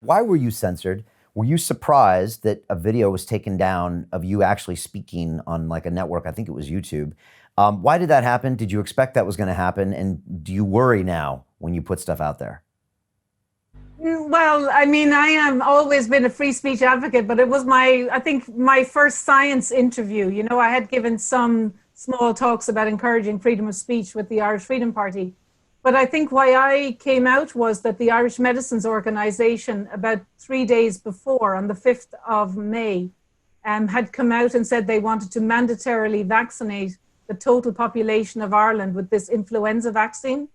Why were you censored? Were you surprised that a video was taken down of you actually speaking on like a network? I think it was YouTube. Why did that happen? Did you expect that was going to happen? And do you worry now when you put stuff out there? Well, I mean, I have always been a free speech advocate, but it was I think my first science interview. You know, I had given some small talks about encouraging freedom of speech with the Irish Freedom Party. But I think why I came out was that the Irish Medicines Organisation, about 3 days before, on the 5th of May, had come out and said they wanted to mandatorily vaccinate the total population of Ireland with this influenza vaccine.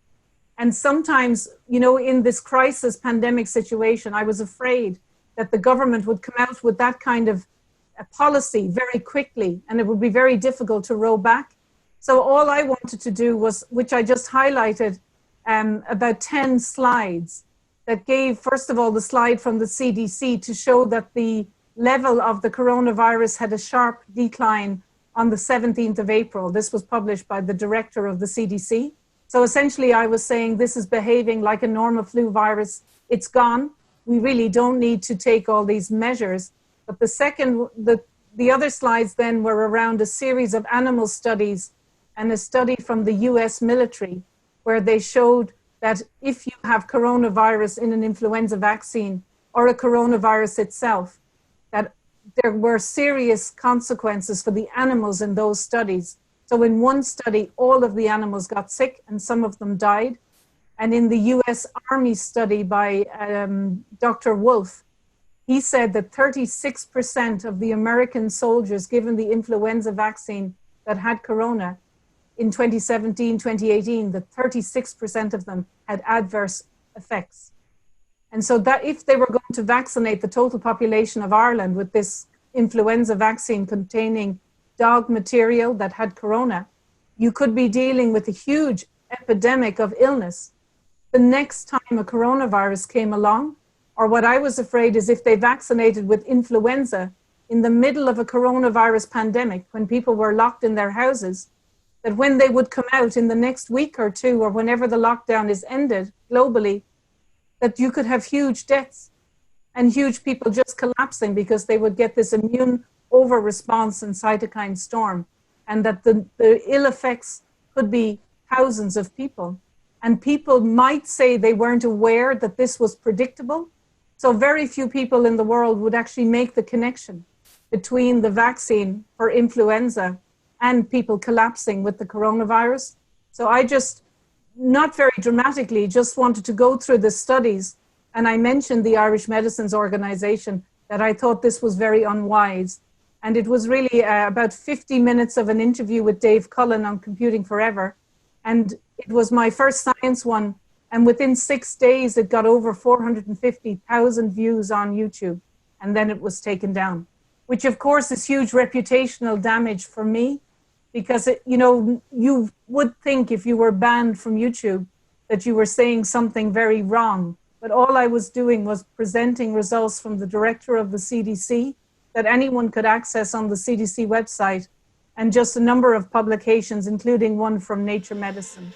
And sometimes, you know, in this crisis pandemic situation, I was afraid that the government would come out with that kind of a policy very quickly, and it would be very difficult to roll back. So all I wanted to do was, which I just highlighted, about 10 slides that gave, first of all, the slide from the CDC to show that the level of the coronavirus had a sharp decline on the 17th of April. This was published by the director of the CDC. So essentially I was saying this is behaving like a normal flu virus. It's gone. We really don't need to take all these measures. But the other slides then were around a series of animal studies and a study from the US military, where they showed that if you have coronavirus in an influenza vaccine or a coronavirus itself, that there were serious consequences for the animals in those studies. So in one study, all of the animals got sick and some of them died. And in the US Army study by Dr. Wolf, he said that 36% of the American soldiers given the influenza vaccine that had corona in 2017, 2018, that 36% of them had adverse effects. And so that if they were going to vaccinate the total population of Ireland with this influenza vaccine containing dog material that had corona, you could be dealing with a huge epidemic of illness the next time a coronavirus came along. Or what I was afraid is if they vaccinated with influenza in the middle of a coronavirus pandemic, when people were locked in their houses, that when they would come out in the next week or two, or whenever the lockdown is ended globally, that you could have huge deaths and huge people just collapsing because they would get this immune over response and cytokine storm, and that the ill effects could be thousands of people. And people might say they weren't aware that this was predictable. So very few people in the world would actually make the connection between the vaccine for influenza and people collapsing with the coronavirus. So I just, not very dramatically, just wanted to go through the studies. And I mentioned the Irish Medicines Organisation, that I thought this was very unwise. And it was really about 50 minutes of an interview with Dave Cullen on Computing Forever. And it was my first science one. And within 6 days, it got over 450,000 views on YouTube. And then it was taken down, which of course is huge reputational damage for me, because you know, you would think if you were banned from YouTube that you were saying something very wrong. But all I was doing was presenting results from the director of the CDC that anyone could access on the CDC website, and just a number of publications, including one from Nature Medicine.